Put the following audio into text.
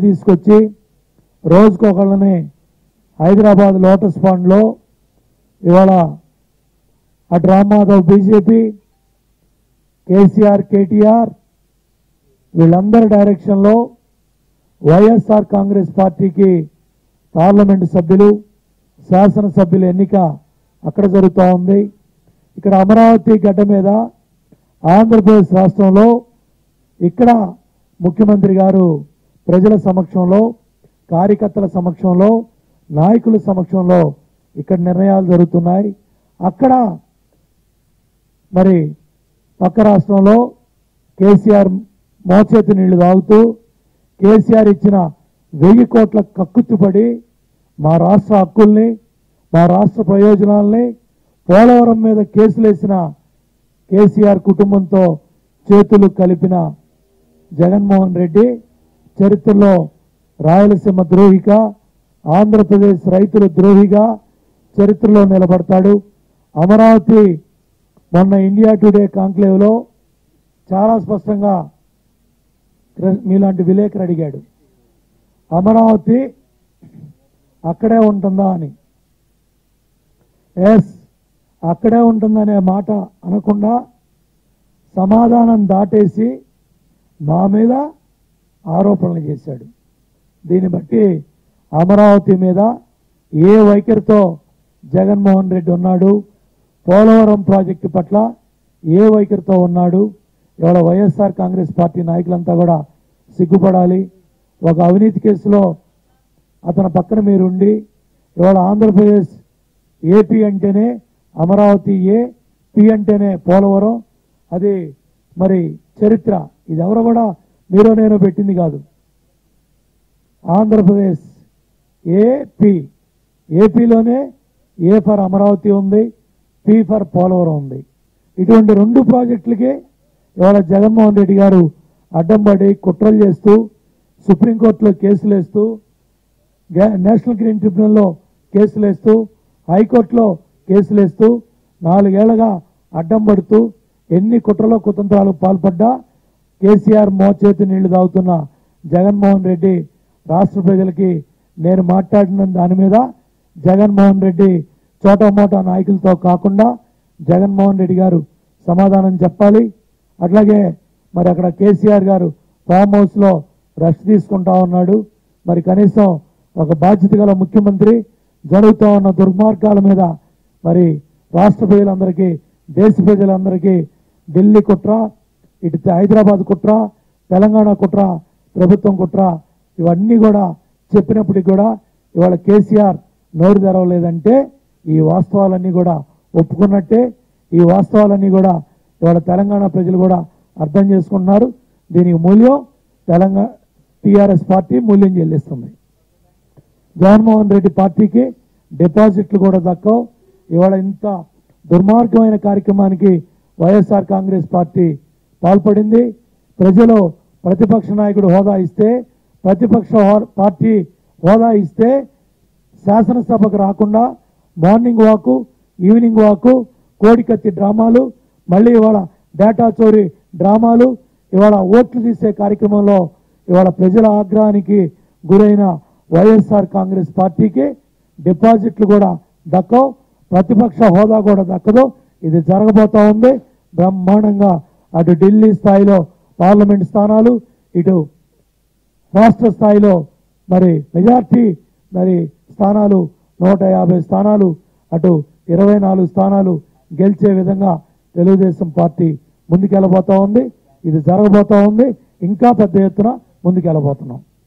తీసుకొచ్చి రోజుకొకళ్ళని హైదరాబాద్ లోటస్ పాండ్లో ఇవాళ అటు రామ్మాధవ్ బీజేపీ, కేసీఆర్ కేటీఆర్ వీళ్ళందరి డైరెక్షన్లో వైఎస్ఆర్ కాంగ్రెస్ పార్టీకి పార్లమెంటు సభ్యులు, శాసనసభ్యుల ఎన్నిక అక్కడ జరుగుతూ ఉంది. ఇక్కడ అమరావతి గడ్డ మీద ఆంధ్రప్రదేశ్ రాష్ట్రంలో ఇక్కడ ముఖ్యమంత్రి గారు ప్రజల సమక్షంలో, కార్యకర్తల సమక్షంలో, నాయకుల సమక్షంలో ఇక్కడ నిర్ణయాలు జరుగుతున్నాయి. అక్కడ మరి పక్క రాష్ట్రంలో కేసీఆర్ మోచేతి నీళ్లు తాగుతూ కేసీఆర్ ఇచ్చిన 1000 కోట్ల కక్కుర్తిపడి మా రాష్ట్ర హక్కుల్ని, మా రాష్ట్ర ప్రయోజనాల్ని, పోలవరం మీద కేసులేసిన కేసీఆర్ కుటుంబంతో చేతులు కలిపిన జగన్మోహన్ రెడ్డి చరిత్రలో రాయలసీమ ద్రోహిగా, ఆంధ్రప్రదేశ్ రైతుల ద్రోహిగా చరిత్రలో నిలబడతాడు. అమరావతి మొన్న ఇండియా టుడే కాంక్లేవ్లో చాలా స్పష్టంగా మీలాంటి విలేకరు అడిగాడు, అమరావతి అక్కడే ఉంటుందా అని. ఎస్, అక్కడే ఉంటుందనే మాట అనకుండా సమాధానం దాటేసి మా మీద ఆరోపణలు చేశాడు. దీన్ని బట్టి అమరావతి మీద ఏ వైఖరితో జగన్మోహన్ రెడ్డి ఉన్నాడు, పోలవరం ప్రాజెక్టు పట్ల ఏ వైఖరితో ఉన్నాడు, ఇవాళ వైఎస్ఆర్ కాంగ్రెస్ పార్టీ నాయకులంతా కూడా సిగ్గుపడాలి. ఒక అవినీతి కేసులో అతని పక్కన మీరుండి ఇవాళ ఆంధ్రప్రదేశ్ ఏపీ అంటేనే అమరావతి ఏ, పి అంటేనే పోలవరం, అది మరి చరిత్ర. ఇది ఎవరు కూడా మీరు నేను పెట్టింది కాదు. Andhra Pradesh AP, ఏపీలోనే A for Amaravati ఉంది, పి ఫర్ పోలవరం ఉంది. ఇటువంటి 2 ప్రాజెక్టులకి ఇవాళ జగన్మోహన్ రెడ్డి గారు అడ్డం పడి కుట్రలు చేస్తూ, సుప్రీంకోర్టులో కేసులు వేస్తూ, నేషనల్ గ్రీన్ ట్రిబ్యునల్లో కేసులు వేస్తూ, హైకోర్టులో కేసులు వేస్తూ 4 ఏళ్లుగా అడ్డం పడుతూ ఎన్ని కుట్రలో కుతంత్రాలు పాల్పడ్డా కేసీఆర్ మోచేతి నీళ్లు తాగుతున్న జగన్మోహన్ రెడ్డి రాష్ట్ర ప్రజలకి నేను మాట్లాడిన దాని మీద జగన్మోహన్ రెడ్డి చోటమోటా నాయకులతో కాకుండా జగన్మోహన్ రెడ్డి గారు సమాధానం చెప్పాలి. అట్లాగే మరి అక్కడ కేసీఆర్ గారు ఫామ్ హౌస్లో రెస్ట్ తీసుకుంటా ఉన్నాడు. మరి కనీసం ఒక బాధ్యత గల ముఖ్యమంత్రి జరుగుతూ ఉన్న దుర్మార్గాల మీద మరి రాష్ట్ర ప్రజలందరికీ, దేశ ప్రజలందరికీ ఢిల్లీ కుట్ర, ఇటు హైదరాబాద్ కుట్ర, తెలంగాణ కుట్ర, ప్రభుత్వం కుట్ర ఇవన్నీ కూడా చెప్పినప్పటికీ కూడా ఇవాళ కేసీఆర్ నోరు తెరవలేదంటే ఈ వాస్తవాలన్నీ కూడా ఒప్పుకున్నట్టే. ఈ వాస్తవాలన్నీ కూడా ఇవాళ తెలంగాణ ప్రజలు కూడా అర్థం చేసుకుంటున్నారు. దీనికి మూల్యం తెలంగాణ టీఆర్ఎస్ పార్టీ మూల్యం చెల్లిస్తుంది. జగన్మోహన్ రెడ్డి పార్టీకి డిపాజిట్లు కూడా దక్కవు. ఇవాళ ఇంత దుర్మార్గమైన కార్యక్రమానికి వైఎస్ఆర్ కాంగ్రెస్ పార్టీ పాల్పడింది. ప్రజలు ప్రతిపక్ష నాయకుడు హోదా ఇస్తే, ప్రతిపక్ష పార్టీ హోదా ఇస్తే శాసనసభకు రాకుండా మార్నింగ్ వాకు, ఈవినింగ్ వాకు, కోడికత్తి డ్రామాలు, మళ్ళీ ఇవాళ డేటా చోరీ డ్రామాలు, ఇవాళ ఓట్లు తీసే కార్యక్రమంలో ఇవాళ ప్రజల ఆగ్రహానికి గురైన వైఎస్ఆర్ కాంగ్రెస్ పార్టీకి డిపాజిట్లు కూడా దక్కవు, ప్రతిపక్ష హోదా కూడా దక్కదు. ఇది జరగబోతా ఉంది బ్రహ్మాండంగా. అటు ఢిల్లీ స్థాయిలో పార్లమెంట్ స్థానాలు, ఇటు రాష్ట్ర స్థాయిలో మరి మెజార్టీ మరి స్థానాలు 150 స్థానాలు, అటు 24 స్థానాలు గెలిచే విధంగా తెలుగుదేశం పార్టీ ముందుకెళ్ళబోతా ఉంది. ఇది జరగబోతా ఉంది. ఇంకా పెద్ద ఎత్తున ముందుకెళ్ళబోతున్నాం.